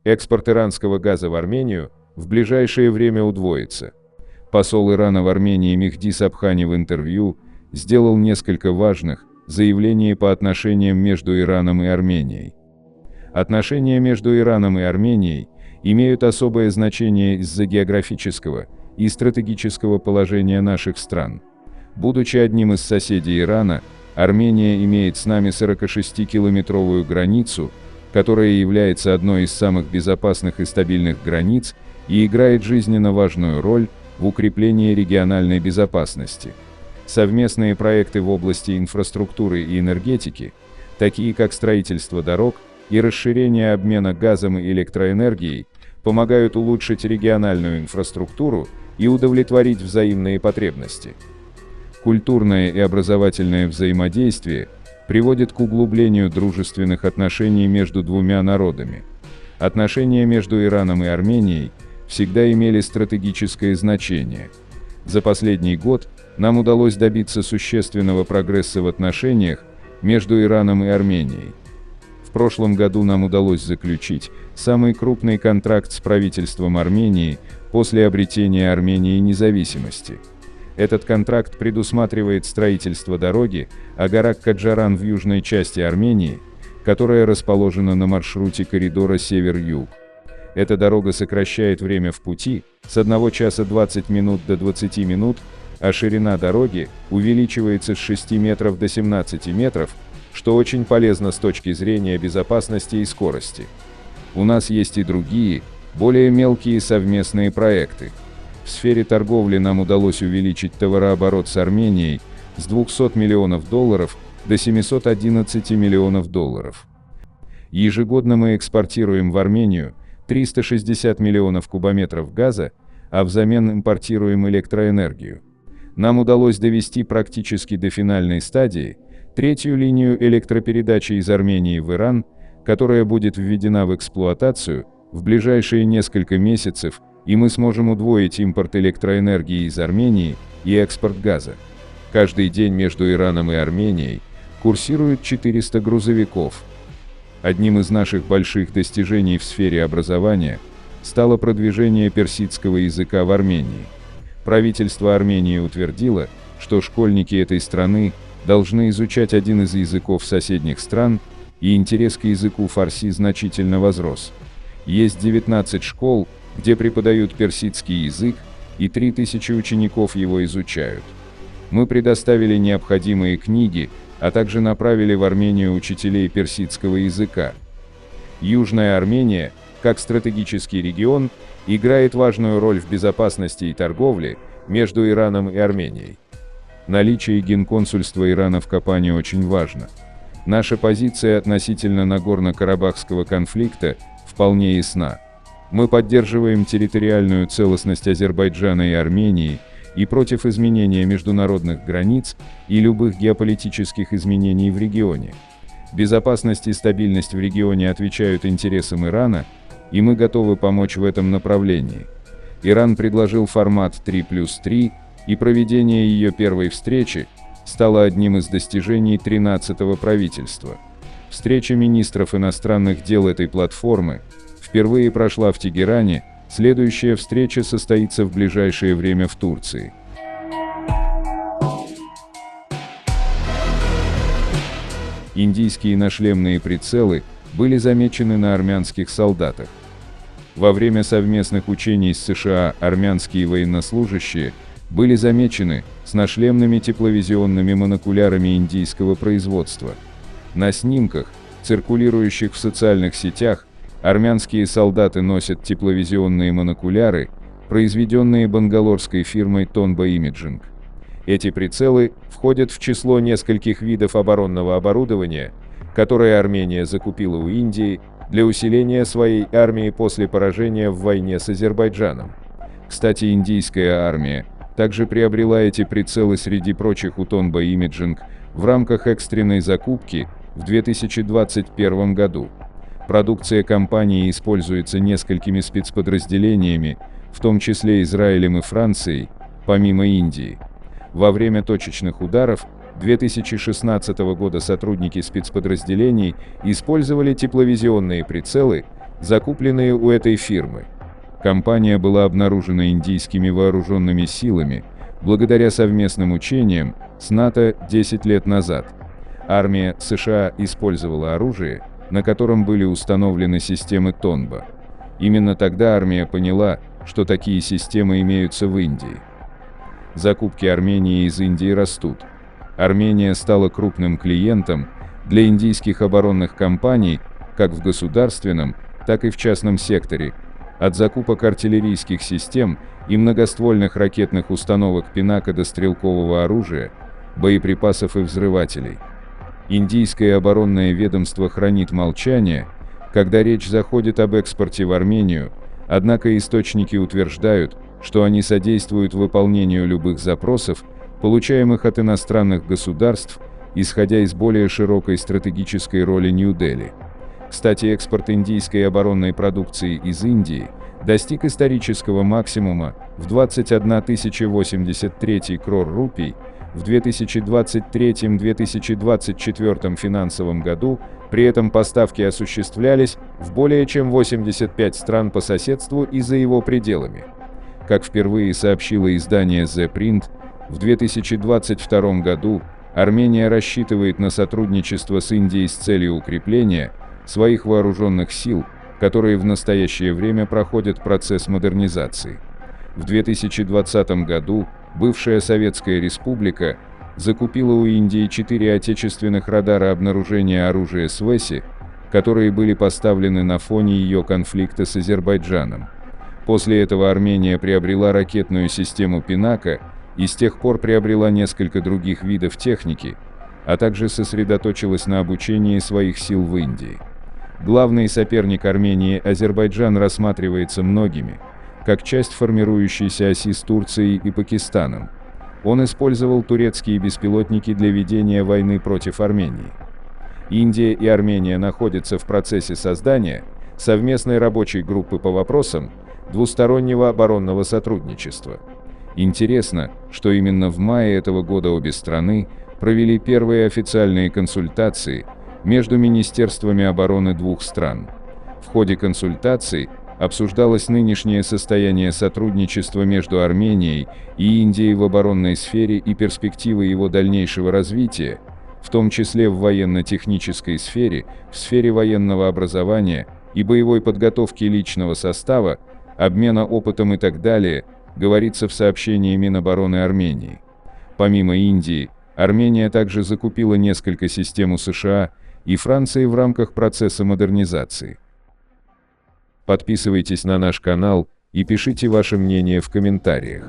Экспорт иранского газа в Армению в ближайшее время удвоится. Посол Ирана в Армении Мехди Сабхани в интервью сделал несколько важных заявлений по отношениям между Ираном и Арменией. Отношения между Ираном и Арменией имеют особое значение из-за географического и стратегического положения наших стран. Будучи одним из соседей Ирана, Армения имеет с нами 46-километровую границу, которая является одной из самых безопасных и стабильных границ и играет жизненно важную роль в укреплении региональной безопасности. Совместные проекты в области инфраструктуры и энергетики, такие как строительство дорог и расширение обмена газом и электроэнергией, помогают улучшить региональную инфраструктуру и удовлетворить взаимные потребности. Культурное и образовательное взаимодействие приводит к углублению дружественных отношений между двумя народами. Отношения между Ираном и Арменией всегда имели стратегическое значение. За последний год нам удалось добиться существенного прогресса в отношениях между Ираном и Арменией. В прошлом году нам удалось заключить самый крупный контракт с правительством Армении после обретения Армении независимости. Этот контракт предусматривает строительство дороги Агарак-Каджаран в южной части Армении, которая расположена на маршруте коридора север-юг. Эта дорога сокращает время в пути с 1 часа 20 минут до 20 минут, а ширина дороги увеличивается с 6 метров до 17 метров, что очень полезно с точки зрения безопасности и скорости. У нас есть и другие, более мелкие совместные проекты. В сфере торговли нам удалось увеличить товарооборот с Арменией с $200 миллионов до $711 миллионов. Ежегодно мы экспортируем в Армению 360 миллионов кубометров газа, а взамен импортируем электроэнергию. Нам удалось довести практически до финальной стадии третью линию электропередачи из Армении в Иран, которая будет введена в эксплуатацию в ближайшие несколько месяцев, и мы сможем удвоить импорт электроэнергии из Армении и экспорт газа. Каждый день между Ираном и Арменией курсируют 400 грузовиков. Одним из наших больших достижений в сфере образования стало продвижение персидского языка в Армении. Правительство Армении утвердило, что школьники этой страны должны изучать один из языков соседних стран, и интерес к языку фарси значительно возрос. Есть 19 школ, где преподают персидский язык, и 3000 учеников его изучают. Мы предоставили необходимые книги, а также направили в Армению учителей персидского языка. Южная Армения, как стратегический регион, играет важную роль в безопасности и торговле между Ираном и Арменией. Наличие генконсульства Ирана в Капане очень важно. Наша позиция относительно Нагорно-Карабахского конфликта вполне ясна. Мы поддерживаем территориальную целостность Азербайджана и Армении и против изменения международных границ и любых геополитических изменений в регионе. Безопасность и стабильность в регионе отвечают интересам Ирана, и мы готовы помочь в этом направлении. Иран предложил формат 3+3, и проведение ее первой встречи стало одним из достижений 13-го правительства. Встреча министров иностранных дел этой платформы впервые прошла в Тегеране, следующая встреча состоится в ближайшее время в Турции. Индийские нашлемные прицелы были замечены на армянских солдатах. Во время совместных учений с США армянские военнослужащие были замечены с нашлемными тепловизионными монокулярами индийского производства. На снимках, циркулирующих в социальных сетях, армянские солдаты носят тепловизионные монокуляры, произведенные бангалорской фирмой Tonba Imaging. Эти прицелы входят в число нескольких видов оборонного оборудования, которое Армения закупила у Индии для усиления своей армии после поражения в войне с Азербайджаном. Кстати, индийская армия также приобрела эти прицелы среди прочих у Tonba Imaging в рамках экстренной закупки в 2021 году. Продукция компании используется несколькими спецподразделениями, в том числе Израилем и Францией, помимо Индии. Во время точечных ударов 2016 года сотрудники спецподразделений использовали тепловизионные прицелы закупленные у этой фирмы. Компания была обнаружена индийскими вооруженными силами благодаря совместным учениям с НАТО 10 лет назад. Армия США использовала оружие, на котором были установлены системы Тонба. Именно тогда армия поняла, что такие системы имеются в Индии. Закупки Армении из Индии растут. Армения стала крупным клиентом для индийских оборонных компаний как в государственном, так и в частном секторе, от закупок артиллерийских систем и многоствольных ракетных установок Пинака до стрелкового оружия, боеприпасов и взрывателей. Индийское оборонное ведомство хранит молчание, когда речь заходит об экспорте в Армению, однако источники утверждают, что они содействуют выполнению любых запросов, получаемых от иностранных государств, исходя из более широкой стратегической роли Нью-Дели. Кстати, экспорт индийской оборонной продукции из Индии достиг исторического максимума в 21 083 крор рупий в 2023-2024 финансовом году, при этом поставки осуществлялись в более чем 85 стран по соседству и за его пределами. Как впервые сообщило издание The Print, в 2022 году Армения рассчитывает на сотрудничество с Индией с целью укрепления своих вооруженных сил, которые в настоящее время проходят процесс модернизации. В 2020 году бывшая Советская Республика закупила у Индии 4 отечественных радара обнаружения оружия СВЭСИ, которые были поставлены на фоне ее конфликта с Азербайджаном. После этого Армения приобрела ракетную систему Пинака и с тех пор приобрела несколько других видов техники, а также сосредоточилась на обучении своих сил в Индии. Главный соперник Армении Азербайджан рассматривается многими как часть формирующейся оси с Турцией и Пакистаном. Он использовал турецкие беспилотники для ведения войны против Армении. Индия и Армения находятся в процессе создания совместной рабочей группы по вопросам двустороннего оборонного сотрудничества. Интересно, что именно в мае этого года обе страны провели первые официальные консультации между министерствами обороны двух стран. В ходе консультаций обсуждалось нынешнее состояние сотрудничества между Арменией и Индией в оборонной сфере и перспективы его дальнейшего развития, в том числе в военно-технической сфере, в сфере военного образования и боевой подготовки личного состава, обмена опытом и так далее, говорится в сообщении Минобороны Армении. Помимо Индии, Армения также закупила несколько систем у США и Франции в рамках процесса модернизации. Подписывайтесь на наш канал и пишите ваше мнение в комментариях.